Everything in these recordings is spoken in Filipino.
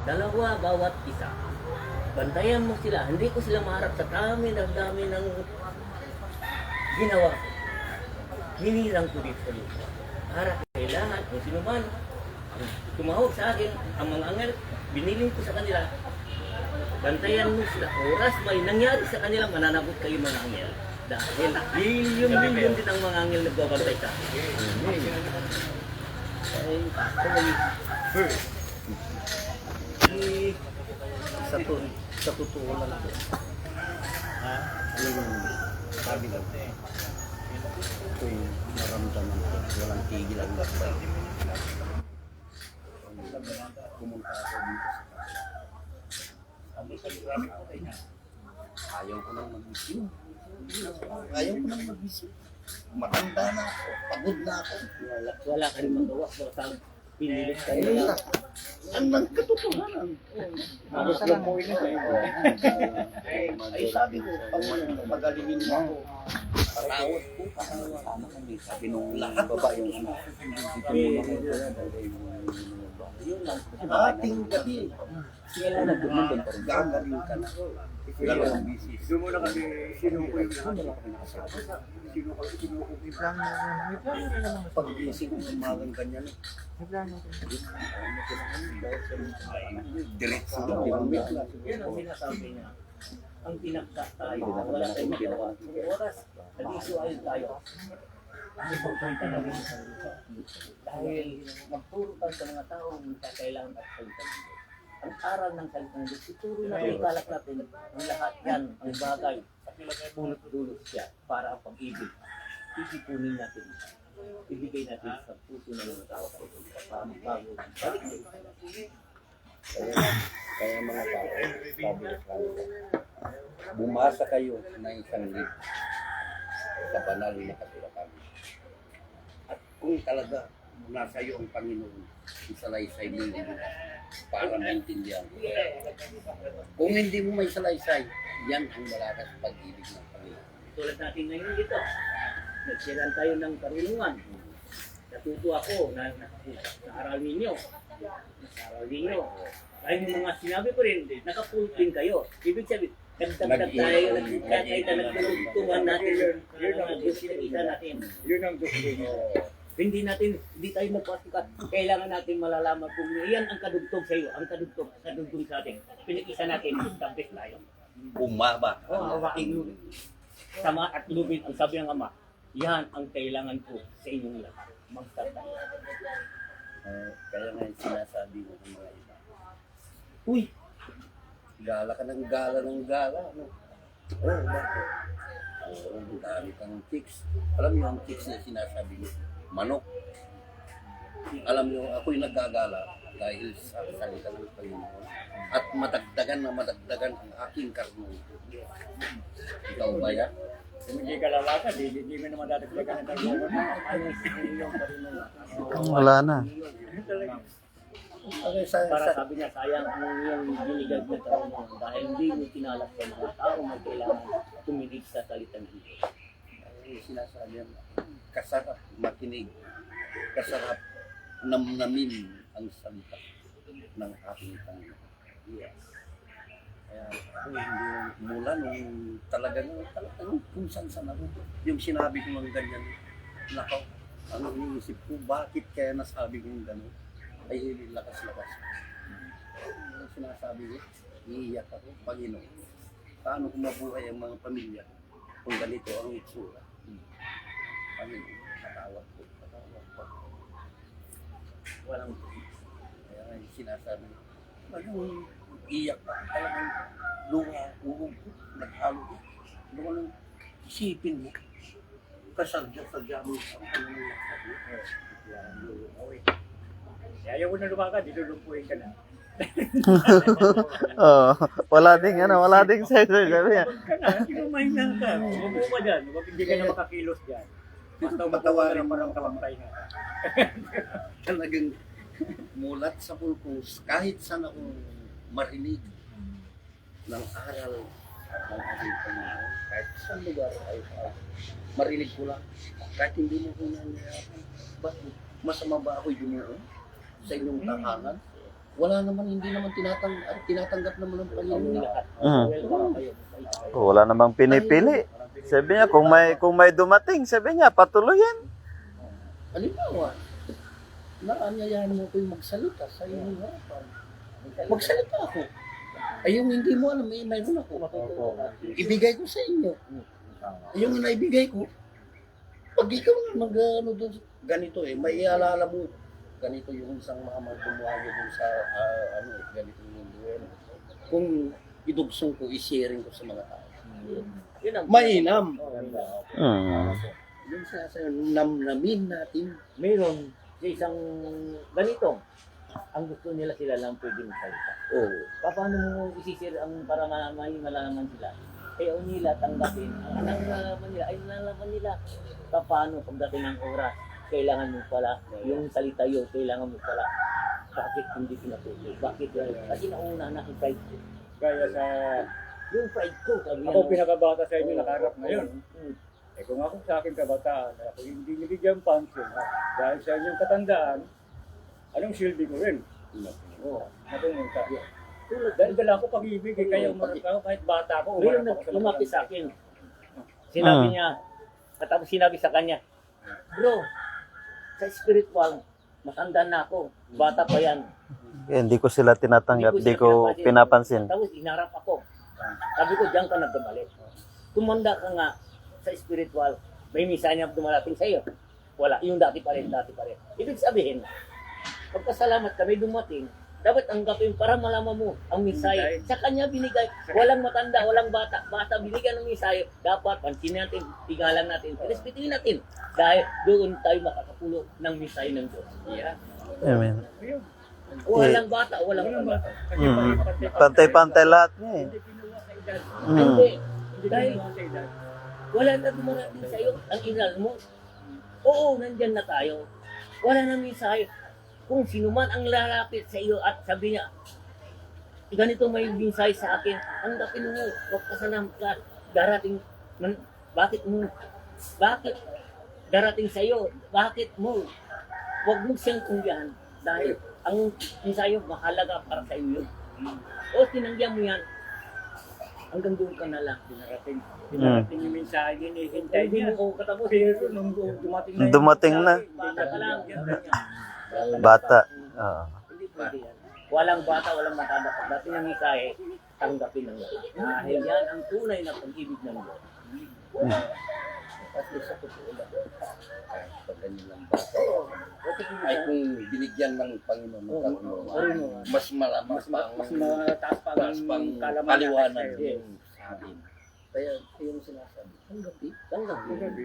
Dalawa bawat isa. Bantayan mo sila. Hindi ko sila maharap sa dami ng ginawa ko. Hinilang ko dito sa lupa. Harap kay lahat, kung sino man. Tumawag sa akin, ang mga angal, biniling ko sa kanila. Bantayan mo sila. Oras may nangyari sa kanila, mananagot kayo mga angel. Dahil yun din ang mga angel nagbabantay sa akin. Ay, actually, first, sa totoo lang ito. Ha? Ano yung sabi lang ito? Ito yung naramdaman ko. Walang tigil ang lakbay. Pumunta ako dito sa casa. Sabi sa grabe ko kayo na. Ayaw ko nang mag-isip. Ayaw ko nang mag-isip. Matanda na ako. Pagod na ako. Wala ka rin magawa. Pinilit ka nila. Ang katotohanan. Tapos lang po ina sa'yo. Ay sabi ko, pag magalingin mo ako, patawad po, sama kami. Sabi nung baba yung ano. Ating gabi. Sila na dumundon pa rin. Gagaling ka na. Dalawang bisis. Doon muna kasi sinuko yung pag-gising ng umagang ganyan. Diretso lang. Yan ang sinasabi niya. Ang pinagka tayo, wala tayong magawa. Oras, nag-isuay tayo. Ipagpunta namin sa lupa. Dahil magturo tayo sa mga tao, kailangan at salita ng Diyos. Ang aral ng salita ng Diyos, ituro natin, ikalak natin ang lahat yan, ang bagay, punot-dulot siya para ang pag-ibig. Ipunin natin, ibigay natin sa puso ng mga tao sa bago. Kaya mga tao, sabi ng kanila, bumasa kayo ng isang libro sa banal na kasulatan. At kung talaga nasa iyo ang Panginoon, isalaysay mo yung para maintindihan. Kung hindi mo may salaysay, yan ang malakas pag-ibig ng Panginoon. Tulad natin ngayon dito, nagsiran tayo ng karunungan. Natuto ako na aral ninyo. Nasa-aral ninyo. Ay mga sinabi ko rin, nakapulpin kayo. Ibig sabihin, nagdagdag tayo, nagtutulungan natin yung gusto natin. Yun ang gusto niyo. Hindi tayo magpasikat. Kailangan natin malalaman kung iyan ang kadugtog sa iyo, ang kadugtog sa atin. Pinag-isa natin, establish tayo. Bumaba. Sama at lubid ang sabi ng Ama, yan ang kailangan ko sa inyong lahat. Magtatay. Kaya nga yung sinasabi mo ng mga iba. Uy! Gala ka ng gala ng gala. Ano? Oo, bakit? Oo, dami kang chicks. Alam niyo ang chicks na sinasabi niyo? Manok. Alam niyo, ako'y naggagala dahil sa salita ng Panginoon. At madagdagan ang aking karno. Ikaw ba yan? Kung hindi ka lalakad, hindi mo naman dadagdagan ng karno. Wala na. Para sabi niya, sayang ang iyong binigay na taon mo dahil hindi mo kinalap sa mga tao may kailangan tuminig sa salita ng Diyos. Ay, sinasabi yan, kasarap makinig, kasarap namnamin ang salita ng aking Panginoon. Yes. Kaya ako hindi mula nung talagang kung saan ako. Yung sinabi ko ng ganyan, nakaw, ang iniisip ko, bakit kaya nasabi ko yung gano'n? Ay lakas-lakas. Yung sinasabi ko, iiyak ako, Panginoon. Paano kung mabuhay ang mga pamilya kung ganito ang itsura? Panginoon, patawad ko. Walang Kaya nga yung sinasabi ko, talagang iiyak pa, talagang luha, uhog ko, naghalo ko. Ano ko nang isipin mo, kasadya-sadya mo ang Panginoon. Ayaw ko na lumakad, dilulumpuin ka na. Oh, wala ding sensor sabi niya. Ka na, mahinga ka. Umupo ka dyan, huwag hindi ka na makakilos dyan. Basta umatawarin mo ng kapantay na. Talagang mulat sa pulpos, kahit saan ako marinig ng aral ng ating Panginoon, kahit saan lugar ay marinig ko lang, kahit hindi mo ko nangyayari, masama ba ako'y dumuo sa inyong tahanan? wala naman, hindi naman tinatanggap naman ng Panginoon. Welcome kayo. Wala namang pinipili. Sabi niya, kung may dumating, sabi niya, patuloyin. Halimbawa, naanyayahan mo ko yung magsalita sa iyong harapan. Magsalita ako. Ay, yung hindi mo alam, mayroon ako. Ibigay ko sa inyo. Yung naibigay ko, pag ikaw mag-ano doon, ganito may ialala mo. Ganito yung isang mga tumuhago doon sa, ganito yung doon. Kung idugsong ko, i-sharing ko sa mga tao. Yun ang Mainam. Yun sa Namnamin natin. mayroon sa isang ganito. Ang gusto nila sila lang pwede magsalita. Oh. Paano mo isisir ang para may malaman sila? Kaya nila tanggapin. Ang nalaman nila ay nalaman nila. Paano pagdating ng oras, kailangan mo pala, yung salita yun, kailangan mo pala. Bakit hindi pinatuloy? Bakit? Kasi nauna na ang pride ko. Kaya sa Yung pride ko, sabi ako niya, pinakabata sa inyo nakaharap ngayon. Mm. Eh kung ako sa akin kabataan, ako hindi nibigyan pansin. Dahil sa inyong katandaan, anong silbi ko rin? Natungin ka. Dahil dala ko pag-ibig, kaya umarap ako kahit bata ko. Ngayon umarap ako sa lumapit mga sa akin. Sinabi niya, at tapos sinabi sa kanya, bro, sa spiritual, matanda na ako, bata pa yan. Hindi ko sila tinatanggap, hindi ko pinapansin. Tapos inarap ako. Sabi ko, diyan ka nagkabalik. Tumanda ka nga sa spiritual, may misa niya dumarating sa iyo. Wala, yung dati pa rin. Ibig sabihin, pagpasalamat kami dumating, dapat tanggapin para malaman mo ang misay. Sa kanya binigay, walang matanda, walang bata. Bata binigyan ng misay, dapat pansinin natin, tigalan natin, respetuhin natin. Dahil doon tayo makakapulo ng misay ng Diyos. Yeah. Amen. Walang bata, walang bata. Pantay-pantay lahat niya eh. Hindi kinuha sa edad. Hindi. Hindi Dahil kinuha sa edad. wala na dumarating sa iyo ang inal mo. Oo, nandyan na tayo. Wala na mensahe. Kung sino man ang lalapit sa iyo at sabi niya, ganito may mensahe sa akin, tanggapin mo, magpasalamat ka, darating, bakit darating sa iyo, bakit mo, huwag mo siyang tunggihan, dahil ang mensahe mahalaga para sa iyo yun. O tinanggihan mo yan, hanggang doon ka na lang. Pinarating yung mensahe, hinihintay Hindi niya. mo katapos, Pero nung dumating na Dumating na. bata ka lang. Bata. Oo. Hindi pwede yan. Walang bata, walang matanda. Pagdating ng mensahe, tanggapin ng lahat. Dahil yan ang tunay na pag-ibig ng Diyos. Kasi sa totoo lang, pag ganyan lang ba? Ay kung binigyan ng Panginoon ng karunuan, mas malamas pa ang mas mataas pa taas pang ang paliwanag sa'yo. yung sa amin. Kaya yung sinasabi, Tanggapin.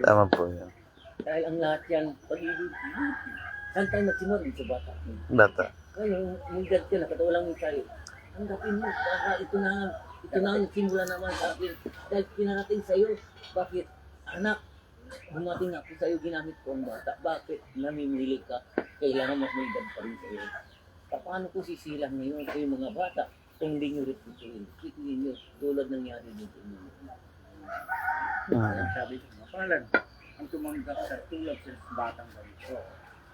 Tama po yun. Dahil ang lahat yan, pag-ibig. Saan tayo nagsimula sa bata? Bata. Ngayon, may God ka na, katawalang mensahe. Tanggapin mo, baka ito na ang simula naman sa akin. Dahil pinarating sa iyo, bakit? Anak, bumating ako sa iyo, ginamit ko ang bata. Bakit? Namimili ka, kailangan mas may God pa rin sa iyo. Paano ko sisilang ngayon sa yung mga bata kung hindi nyo respetuhin? Respetuhin nyo, tulad nangyari dito. Sabi ko, mapalan ang tumanggap sa tulad sa batang ganito.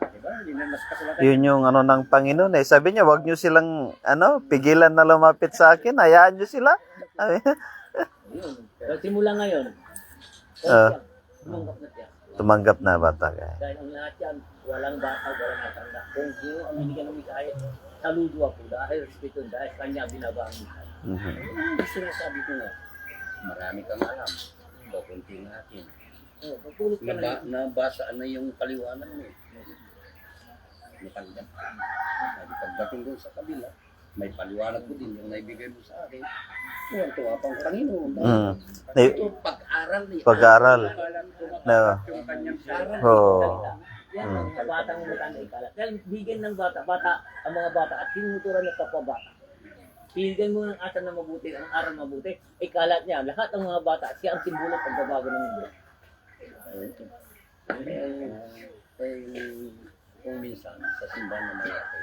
Diba? Hindi na mas kasulatan. Yun yung ano ng Panginoon eh. Sabi niya, wag niyo silang pigilan na lumapit sa akin. Hayaan niyo sila. Ayun. Dahil simula ngayon, tumanggap na siya. Tumanggap na bata ka. Dahil ang lahat yan, walang bata, walang matanda. Kung sino ang binigyan ng misahe, saludo ako dahil respeto, dahil kanya binaba ang misahe. Ang sinasabi ko nga, marami kang alam. Kunti natin. Oh, pagpulot ka na Nabasa na yung paliwanag mo. Natanggap. Sabi pagdating doon sa kabila, may paliwanag ko din yung naibigay mo sa akin. Tuwa pang Panginoon. Ito pag-aral ni Pag-aral. Na. Yung kanyang sarang. Oh. yan ang batang matanda ikalat. Dahil bigyan ng bata, ang mga bata at tinuturan ng kapabata. Bigyan mo ng asan na mabuti, ang aral mabuti, ikalat niya. Lahat ng mga bata, siya ang simbolo ng pagbabago ng mundo. Kung minsan sa simbahan na malaki,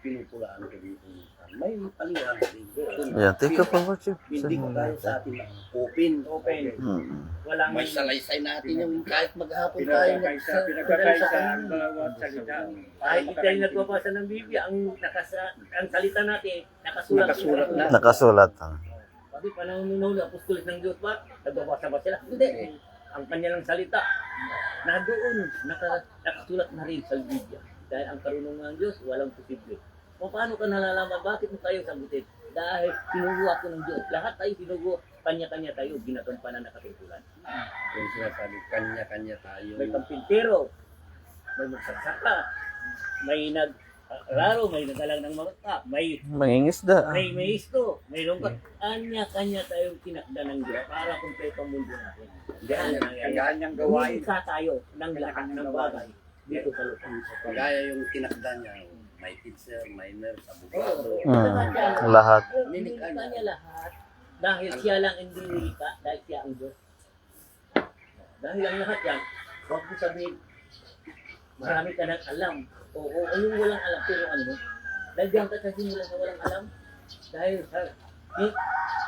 pinupulaan ko dito minsan. May paliwanag din. Kung Yeah, thank you for watching. Hindi ko tayo sa atin na open. Open. Walang May salaysay natin yung kahit maghapon tayo. Pinagkakaisa ang bawat salita. kahit di tayo nagbabasa ng Biblia, ang salita natin, nakasulat. Nakasulat na. Nakasulat. Sabi, panahon nung apostolis ng Diyos ba? Nagbabasa ba sila? Hindi. Ang kanilang salita, na doon, nakasulat na rin sa Biblia. Dahil ang karunungan ng Diyos, walang posible. Kung paano ka nalalaman, bakit mo tayo sagutin? Dahil sinugo ako ng Diyos. Lahat tayo sinugo, kanya-kanya tayo, ginagampanan na katungkulan. Yung sinasabi, kanya-kanya tayo. May kampintero, may magsaksaka, may nagraro, may nagalang ng mga may Mangingisda. may isto, may lungkot. Kanya-kanya tayong tinakda ng Diyos para kumpleto ang mundo natin. Yan ang nangyayari. Kanyang gawain. Umisa tayo ng lahat ng bagay dito sa lupa. Kagaya yung tinakda niya, may teacher, may nurse, abogado. Lahat. Nilikha niya lahat dahil siya lang hindi nilikha, dahil siya ang Diyos. Dahil ang lahat yan, huwag mo sabihin, marami ka nang alam. Oo, yung walang alam, pero ano, dahil diyan ka sa simula sa walang alam, dahil sa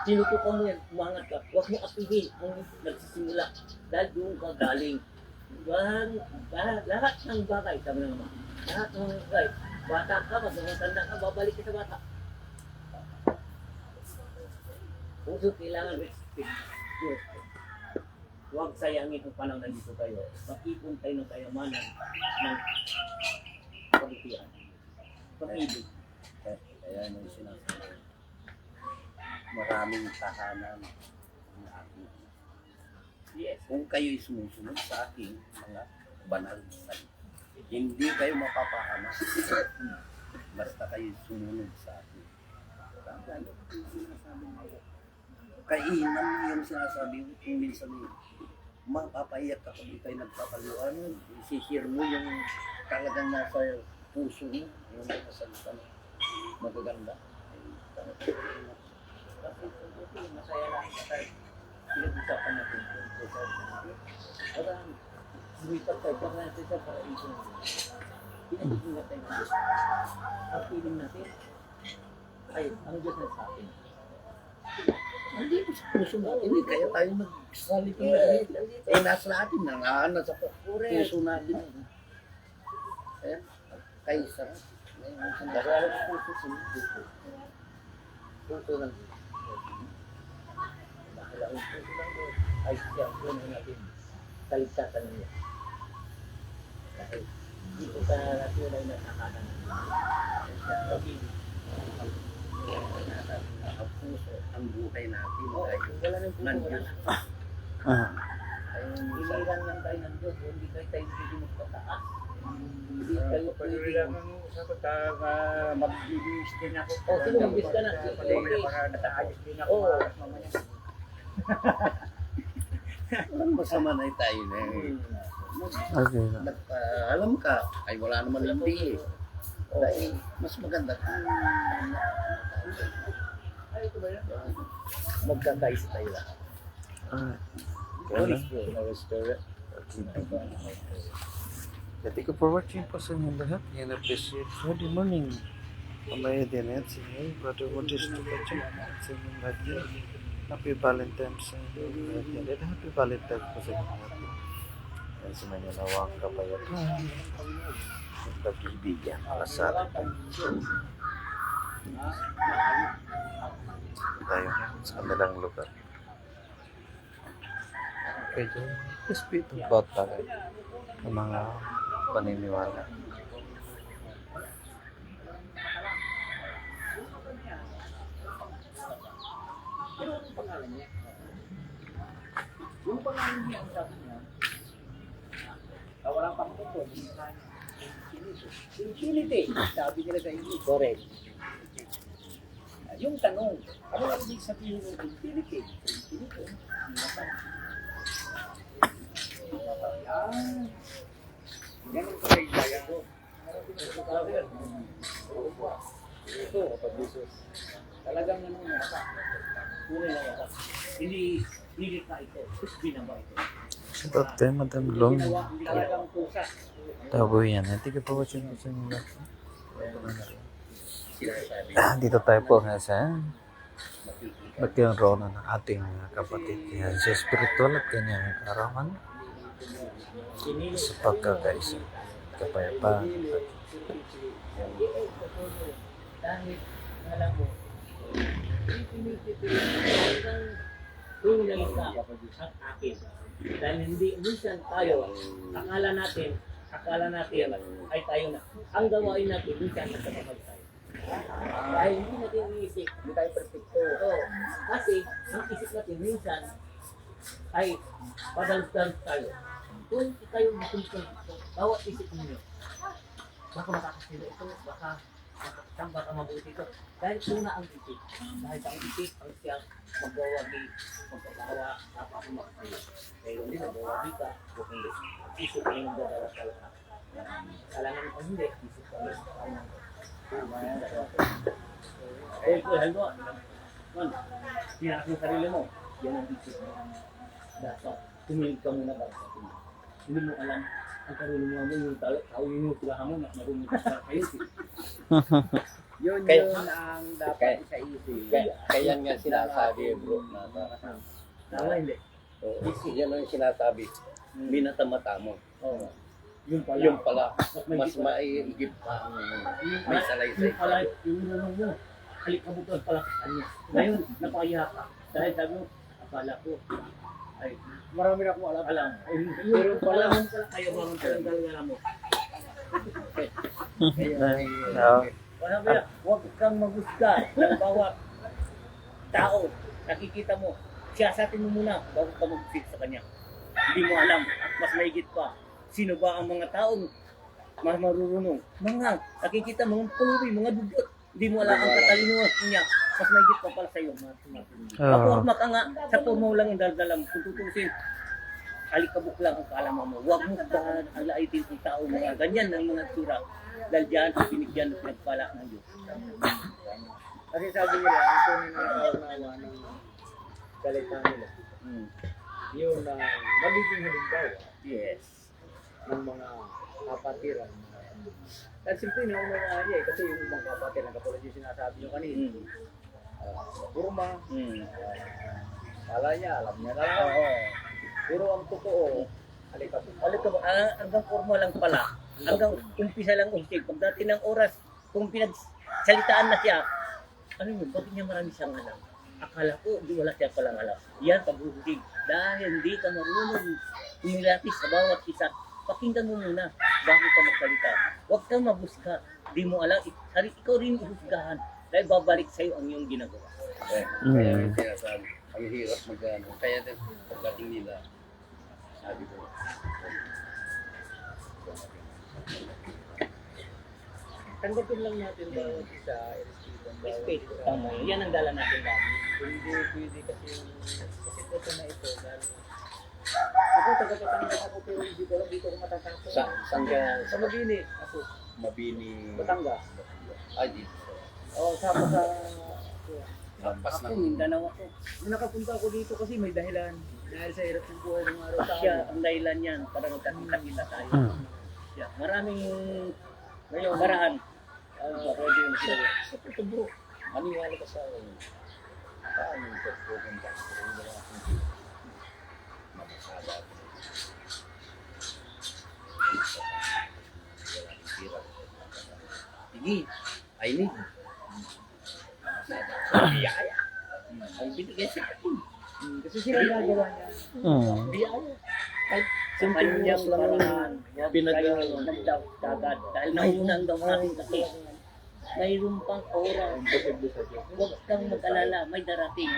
tinutukan mo yan, umangat ka, huwag mo apihin ang nagsisimula, dahil doon ka galing. Lahat ng bagay, sabi ng Ama, lahat ng bagay, bata ka, pag tanda ka, babalik ka sa bata. Puso kailangan respect. Huwag sayangin ang panahon na dito kayo. Mag-ipon tayo ng kayamanan ng kabutihan. Pag-ibig. Kaya nung sinasabi, maraming tahanan ng aking. Yes. Kung kayo'y sumusunod sa aking mga banal na salita, hindi kayo mapapahamas. Basta kayo'y sumunod sa akin. Kainan yung sinasabi ko kung minsan mapapahiyak ka kung di kayo nagpapaliwan. Isishare mo yung talagang nasa puso mo, yung mga salita mo. Magaganda. Masaya lang kasi pinag-usapan natin ito. Parang lumipat tayo pag natin sa paraiso. Pinag-ingat tayo natin. Ang feeling natin ay ang Diyos na sa atin. Hindi ko sa puso natin. Hindi kaya tayo nagsalita na rin. Eh, nasa atin, nasa puso natin. Kaya, kayo sa Dahil ang puso sa puso. Puso ng Diyos. Dahil ang puso ng Diyos ay siya ang puno natin. Kaligtasan niya. Dahil dito ka natin ay nasakanan ng Diyos. Pag-ibig. ang puso, ang buhay natin. Ay, Wala nang puso. Nandiyos. Iliran lang tayo ng Diyos. Hindi kayo tayo pwede magpataas. Hindi kayo pwede. Mag-ibig din ako. Oh, sinubis ka na. Para nataayos din ako. Oo. Mamaya. Walang masama na tayo na Okay. alam ka, ay wala naman hindi eh. Dahil mas maganda kung Magkakaisa tayo lahat. Holy Spirit. Thank you for watching po sa inyo lahat. Yan appreciate. Good morning. Mamaya din yan. Sige, Brother Modest to watching sa inyo lahat yan. Happy Valentine's sa inyo lahat yan. And happy Valentine's po sa inyo lahat yan. Yan sa mga nawang kapayapaan. Ang pag-ibigyan para sa atin. Tayo sa kanilang lugar. Okay, just speak about tayo ng mga paniniwala. Yung pangalan niya, ang sabi niya, walang pangkukod. Infinity. Sabi nila sa English. Correct. Yung tanong, ano ang ibig sabihin ng infinity? Infinity. Ganun ko kayo gaya ko. Ito, kapag Jesus. Talagang ano na ka. Puro na ka. Hindi ka ito. Binaba ito. About them, Madam Long. Talagang pusa. Tabo yan. Thank you for watching po sa inyo lahat. sinasabi. Dito tayo po sa Bigyan raw na ng ating kapatid kaya sa spiritual at kanyang karaman sa pagkakaisa, kapayapaan. Dahil, alam mo, hanggang tunay ka ang akin. Dahil hindi, minsan tayo, akala natin ay tayo na. Ang gawain natin, minsan nagkakamag tayo. Dahil hindi natin iisip, hindi tayo perfecto. Oo. Kasi, ang isip natin minsan ay padal-dal tayo. Kung kayo matuntun, bawat isip ninyo, baka makakasila ito, baka mabuti ito. Dahil una ang isip. Dahil ang isip ang siyang magwawagi, magpapagawa, napakumakasila. Pero hindi magwawagi ka, kung hindi. Isip ay magdadala sa lahat. Kailangan kung hindi, isip ka rin. Eh, halimbawa, tinakas mo sarili mo, yan ang isip mo. Dapat, tumingin ka muna para sa tingin. Hindi mo alam, ang karunungan mo, yung tao yung tulahan mo, marunong ka sa kayo. Yun Kaya- yun ang dapat kaya- isa-isip. Kaya nga sinasabi bro na Tama, hindi. yan ang sinasabi. Minata-mata mo. Oo. Yung pala. Yung pala, mas maiigip pa ang may salaysay. Yung pala, yung nanong mo, halikabutan pala sa kanya. Ngayon, napakaya ka. Dahil sabi mo, akala ko, ay, Marami na akong alam. alam. Pero pala mo pala, kayo ba ang talaga mo. Wala ba, huwag kang magusga ng bawat tao. Nakikita mo, siyasatin mo muna bago ka mag-fit sa kanya. Hindi mo alam, mas maigit pa. Sino ba ang mga taong mas marurunong? Mga, nakikita mga pulubi, mga dugot. Hindi mo alam ang katalinuhan niya. Mas maigit pa pala sa'yo. Makuakmak ka nga, sa pumaw lang ang daldala mo. Kung tutusin, alikabok lang ang kaalaman mo. Huwag mo dahan ang laitin ng tao mga ganyan ang mga tsura. Dahil dyan, binigyan at pinagpala ng Diyos. Kasi sabi nila, ang tunay na kaunawa ng salita nila, yun na magiging halimbawa Yes. ng mga kapatiran. Dahil simple na unawa niya kasi yung ibang kapatiran, katulad yung sinasabi nyo kanina, kurma, kala niya, alam niya na lang. Pero ang totoo, alikabok. Hanggang forma lang pala. Hanggang umpisa lang umpig. Pagdating ng oras, kung pinagsalitaan na siya, ano yun, bakit niya marami siyang alam? Akala ko, di wala siya palang alam. Yan, paghuhusig. Dahil hindi ka marunong umilapis sa bawat isa, pakinggan mo muna bago ka magsalita. Huwag kang mabusga. Di mo alam, ikaw rin ihusgahan. Dahil babalik sa'yo ang iyong ginagawa. Kaya yung sinasabi, ang hirap magano. Kaya din, pagdating nila, sabi ko, Tanggapin lang natin bawat isa, Respect. Tama yun. Yan ang dala natin dati. hindi pwede kasi yung sitwasyon na ito dahil ako taga-Batangas ako pero hindi ko alam dito ako matatapos. saan ka Sa Mabini ako, Mabini? Batangas. Ay, dito. Sama sa Lampas Ako, ng Mindanao ako. Nung nakapunta ako dito kasi may dahilan. Dahil sa hirap ng buhay ng araw sa Siya amin. ang dahilan yan para magkakita tayo. Siya. Maraming ngayon maraan. Pwede yung sila. Ito bro. maniwala ka sa akin. Paano yung pagpupunta? Kung wala akong makasala ako. Wala akong tira. Sige, I need. Biyaya. Ang binigay sa akin. Kasi sila nagawa niya. Biyaya. Kahit sa kanyang paraan, huwag kayo nagdagdag. Dahil naunang daw natin kasi mayroon pang oras. Huwag kang mag-alala, may darating.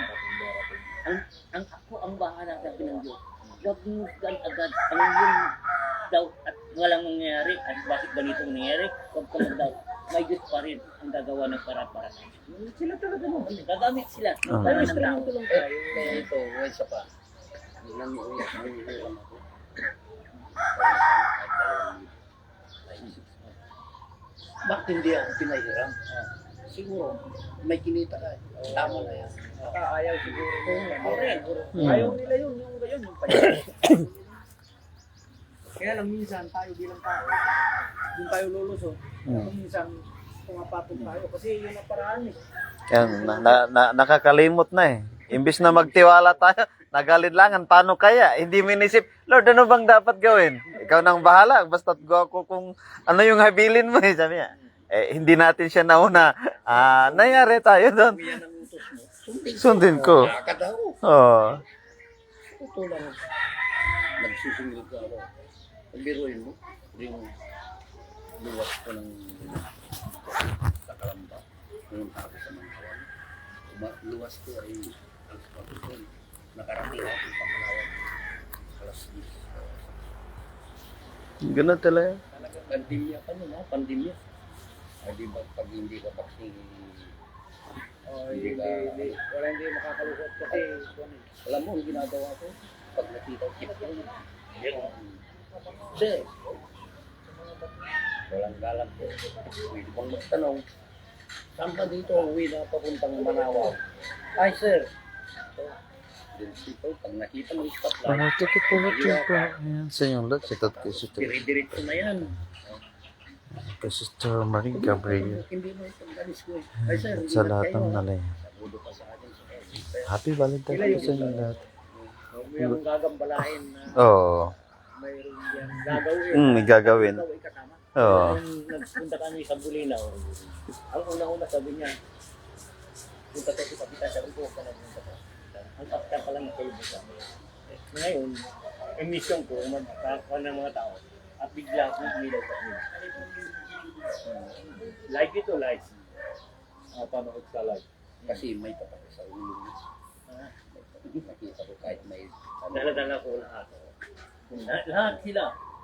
Ang ako ang bahala sa ng Diyos. Huwag mo agad ang yun daw at walang mangyayari. At bakit ganito nangyayari? Huwag kang mag-daw. May Diyos pa rin ang gagawa ng para-para. Sila talaga mo. Gagamit sila. Pero instrumento lang tayo. Kaya ito, isa pa. Nangiuyak ako. Bakit hindi ako pinahiram? Siguro, may kinita ka. Tama na yan. Ayaw siguro. Correct. Ayaw nila yun. Yung gayon. Yung pala. Kaya lang minsan tayo bilang tao, yung tayo lulusot, minsan pumapatong tayo kasi yun ang paraan eh. Yan, nakakalimot na eh. Imbis na magtiwala tayo, nagalinlangan, paano kaya? Hindi minisip, Lord, ano bang dapat gawin? Ikaw nang bahala, basta't gawa ko kung ano yung habilin mo. Sabi niya, hindi natin siya nauna. Nangyari tayo doon. Yan ang utos mo. Sundin ko. Nakakadaw. Oo. Ito lang. Nagsusungil ka ako. Ang biruin mo, yung luwas ko ng sa Kalamba, yung ako sa Mangkawan. Luwas ko ay ang kapatid. Nakarating ako sa Pangalawan. Alas 10. Ganun talaga. Talaga, pandemya pa nun, pandemya. Ay di ba pag hindi ka vaccine, hindi ka, Wala hindi makakalusot kasi alam mo, ang ginagawa ko, pag nakita ko, keep ko yun. Sir, walang galang po. Pwede bang magtanong, saan ba dito uwi na papuntang Manawaw? Ay, sir. Then people, pag nakita mo yung spotlight, Thank you for watching po. Ayan, sa inyong lahat. Sitat kay Sister, dire-diretso na yan. kay Sister Marie Gabriel. Hindi mo itong galis ko. Ay, sir, hindi Sa na lahat kayo, ng ha? nalay. Sabudo pa sa akin. Happy Valentine's po sa inyong lahat. huwag mo yung gagambalain na Oo. mayroon yan gagawin. May gagawin. Ikaw ay kasama. Oo. Nung nagpunta kami sa Bulinaw, ang una-una sabi niya, punta tayo sa kapitan, sabi ko, ka na punta ka. Ang kapitan pa lang nakaibig sa amin. Ngayon, ang mission ko, magkakakuha ng mga tao, at bigla akong umilaw sa amin. Like ito, like. Panood sa live. Kasi may tatak sa ulo mo. Nakita ko kahit may Dala-dala ko lahat. Lahat sila.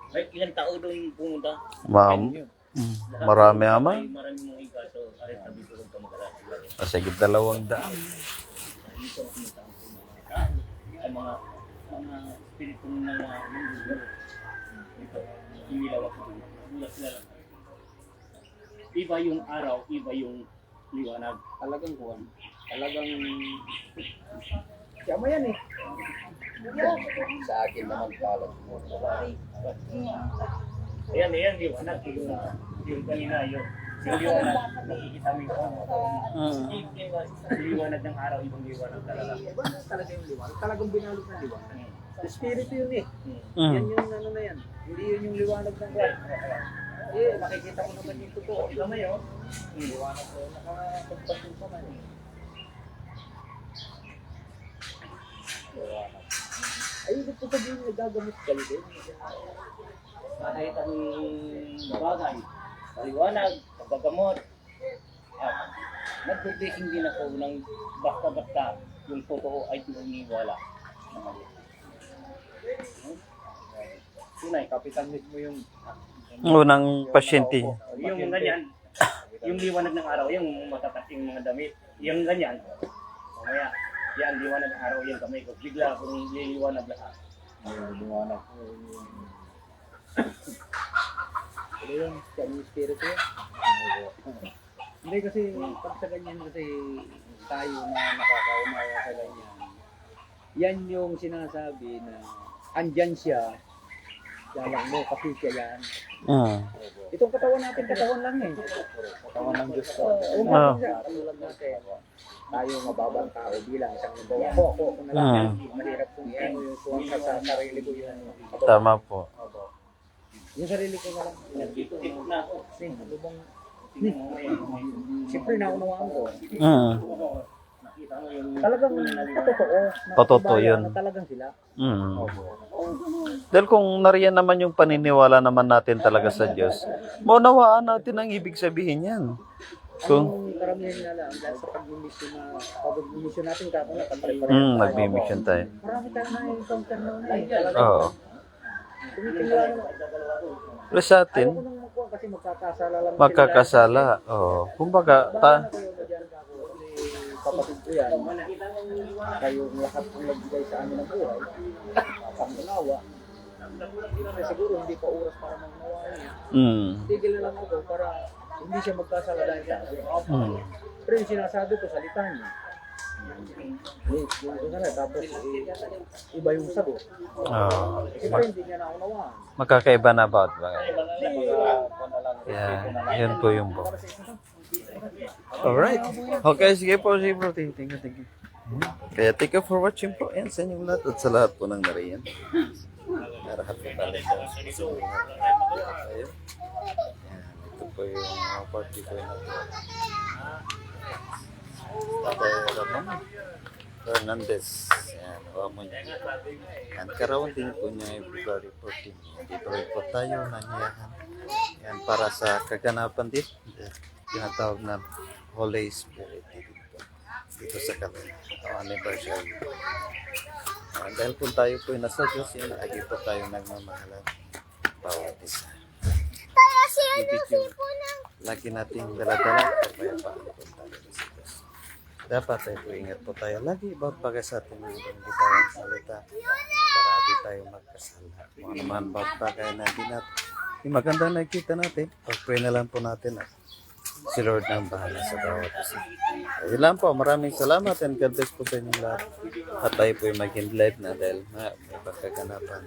May ilang tao doon pumunta. Ma'am. Marami ama. May marami mong ikaso. Arit na dito kung kamag-alas. Pasagit 200. Dito ang pumunta ang mga espiritu ng mga mundo. Ito, umilaw ako doon. Mula sila lang. Iba yung araw, iba yung liwanag. Talagang kuwan. Talagang Tiyama yan eh. sa akin naman kalat mo. Ayan, liwanag. Yung kanina, yung liwanag. Nakikita mo yung liwanag ng araw, ibang liwanag talaga. Iba na talaga yung liwanag. Talagang binalot ng liwanag. Espiritu yun eh. Mm. Yan yung ano na yan. Hindi yun yung liwanag ng God. Makikita mo naman yung totoo. Ito mo yun. Liwanag ko. Nakapagpasin pa man eh. Ay, ibig ko sabihin nagagamot ka din. Kahit ang bagay, liwanag, pagkagamot, at nag-blessing din ako ng basta-basta yung totoo ay tininiwala. Tunay, kapitan mismo yung Unang pasyente. Yung ganyan, yung liwanag ng araw, yung matatating mga damit, yung ganyan, mamaya, yan, liwanag ng araw, yan kamay ko. Bigla akong liliwanag lahat. liwanag. Ano yun? Siya yung espiritu yun? Hindi kasi pag sa ganyan kasi tayo na nakakaunawa sa ganyan. Yan yung sinasabi na andyan siya. Yalang mo kasi siya yan. Itong katawan natin, katawan lang eh. Katawan ng Diyos ko. Katulad natin. Tayo mababang tao bilang isang nagawa. Ako na lang. Mahirap kung ano yung kuwang sa sarili ko yun. Tama po. Yung sarili ko na lang. Nandito na ako. Ano bang siyempre naunawaan ko. Nakita mo yung Talagang patotoo. Patotoo yun. Na talagang sila. Dahil kung nariyan naman yung paniniwala naman natin talaga sa Diyos, maunawaan natin ang ibig sabihin yan. Kung Ang karamihan nila lang dahil sa pag-mission natin kako na kapare-pareho. nagmi-mission tayo. Marami tayong na-encounter na Oo. Tumitingala na. Pero sa Ayaw atin, ko nang magkuhan kasi magkakasala lang. magkakasala. Oo. Kumbaga, Bahala na kayo na dyan kako. Kapatid ko yan. Kayong lahat ang nagbigay sa amin ng buhay. Pangalawa. Siguro hindi pa oras para mangnawain. Tigil na lang ako para hindi siya magkasala dahil sa akin. Pero yung sinasabi ko, salita niya. Tapos iba yung sagot. Siyempre hindi niya naunawaan. Magkakaiba na ba? Yeah, yun po yung po. Alright. Okay, sige po, sige bro. Thank you. Kaya thank you for watching po. Yan sa inyong lahat at sa lahat po ng nariyan. Narahat po tayo. Yan, ito po yung party ko natin. Tatay Ramon Fernandez. Yan, mo niya. Yan, karawan din po niya February 14. Dito rin po tayo nanyayahan. Yan, para sa kaganapan din. Tinatawag na Holy Spirit dito sa kanila. Anniversary. Dahil po tayo po nasa Diyos, yan, lagi po tayo nagmamahalan. Bawat isa. Ibig yung lagi nating daladala. Kapayapaan po tayo sa Diyos. Dapat ay po ingat po tayo lagi about bagay sa ating mga hindi tayo salita para di tayo magkasala. Kung ano man about bagay na hindi natin. Yung magandang nakikita natin, pag-pray na lang po natin at si Lord na ang bahala sa bawat isa. Ayun lang po, maraming salamat and God bless po sa inyong lahat. At tayo po yung mag-end live na dahil may pagkaganapan.